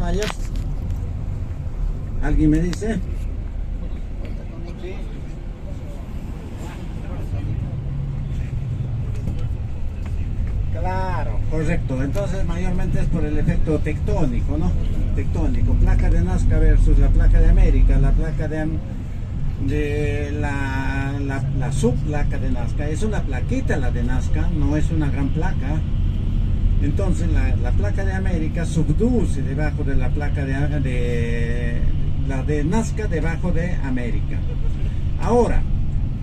fallas? ¿Alguien me dice? Claro, correcto. Entonces mayormente es por el efecto tectónico, ¿no? Tectónico. Placa de Nazca versus la placa de América. La placa de la subplaca de Nazca es una plaquita, la de Nazca, no es una gran placa. Entonces la placa de América subduce debajo de la placa la de Nazca debajo de América. Ahora,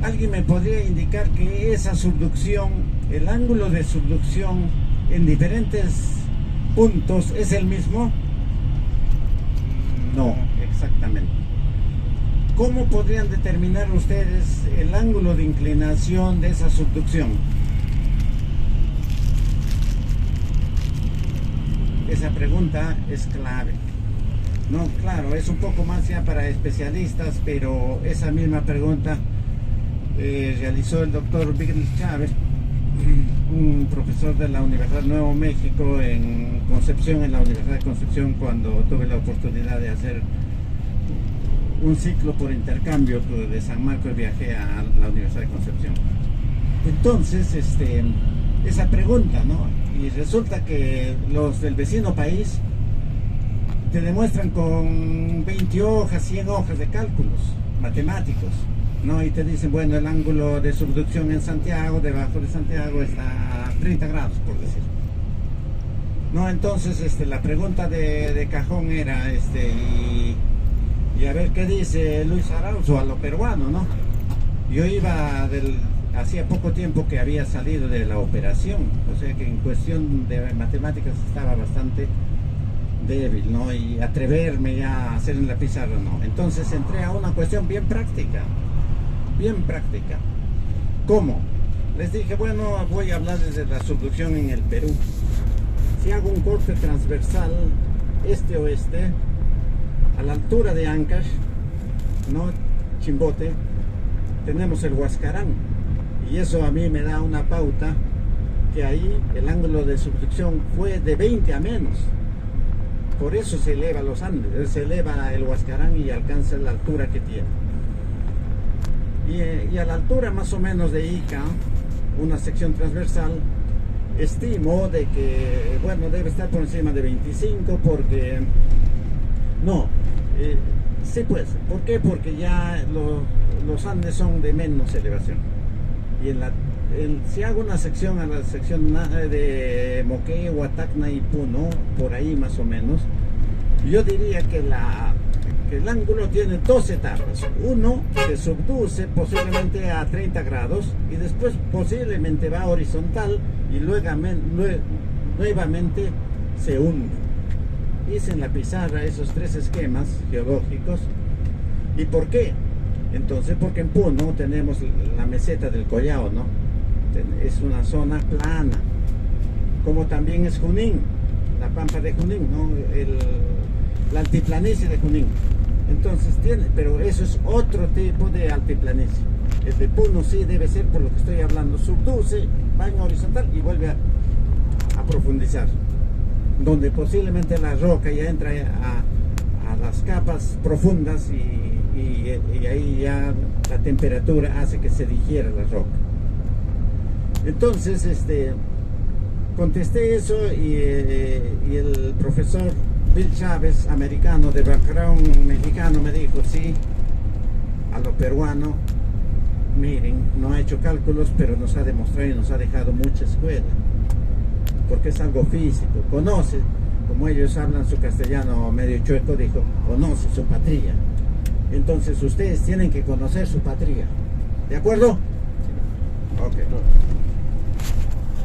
¿alguien me podría indicar que esa subducción, el ángulo de subducción en diferentes puntos es el mismo? No, exactamente. ¿Cómo podrían determinar ustedes el ángulo de inclinación de esa subducción? Esa pregunta es clave. No, claro, es un poco más ya para especialistas, pero esa misma pregunta realizó el doctor Bill Chávez, un profesor de la Universidad de Nuevo México en Concepción, en la Universidad de Concepción, cuando tuve la oportunidad de hacer un ciclo por intercambio de San Marcos, viajé a la Universidad de Concepción. Entonces, esa pregunta, ¿no? Y resulta que los del vecino país te demuestran con 20 hojas, 100 hojas de cálculos matemáticos, ¿no? Y te dicen, bueno, el ángulo de subducción en Santiago, debajo de Santiago, está a 30 grados, por decir. No, entonces la pregunta de cajón era, y a ver qué dice Luis Arauzo a lo peruano, ¿no? Yo iba hacía poco tiempo que había salido de la operación, o sea que en cuestión de matemáticas estaba bastante débil, ¿no? Y atreverme ya a hacer en la pizarra, ¿no? Entonces entré a una cuestión bien práctica. ¿Cómo? Les dije, bueno, voy a hablar desde la subducción en el Perú. Si hago un corte transversal este-oeste, a la altura de Ancash, ¿no? Chimbote, tenemos el Huascarán, y eso a mí me da una pauta que ahí el ángulo de subducción fue de 20 a menos. Por eso se eleva los Andes, se eleva el Huascarán y alcanza la altura que tiene. Y a la altura más o menos de Ica, una sección transversal, estimo de que, bueno, debe estar por encima de 25 porque... No, sí pues, ¿por qué? Porque ya los Andes son de menos elevación. Y si hago una sección a la sección de Moquegua, Tacna y Puno, por ahí más o menos, yo diría que el ángulo tiene dos etapas. Uno se subduce posiblemente a 30 grados y después posiblemente va horizontal y luego nuevamente se hunde. Hice en la pizarra esos tres esquemas geológicos. ¿Y por qué? Entonces, porque en Puno tenemos la meseta del Collao, ¿no? Es una zona plana, como también es Junín, la pampa de Junín, ¿no? La altiplanicie de Junín. Entonces pero eso es otro tipo de altiplanicie. El de Puno sí debe ser, por lo que estoy hablando, subduce, va en horizontal y vuelve a profundizar, donde posiblemente la roca ya entra a las capas profundas y ahí ya la temperatura hace que se digiera la roca. Entonces, contesté eso y el profesor Bill Chávez, americano de background mexicano, me dijo, sí, a lo peruano, miren, no ha hecho cálculos, pero nos ha demostrado y nos ha dejado mucha escuela, porque es algo físico, conoce, como ellos hablan su castellano medio chueco, dijo, conoce su patria. Entonces ustedes tienen que conocer su patria. ¿De acuerdo? Ok.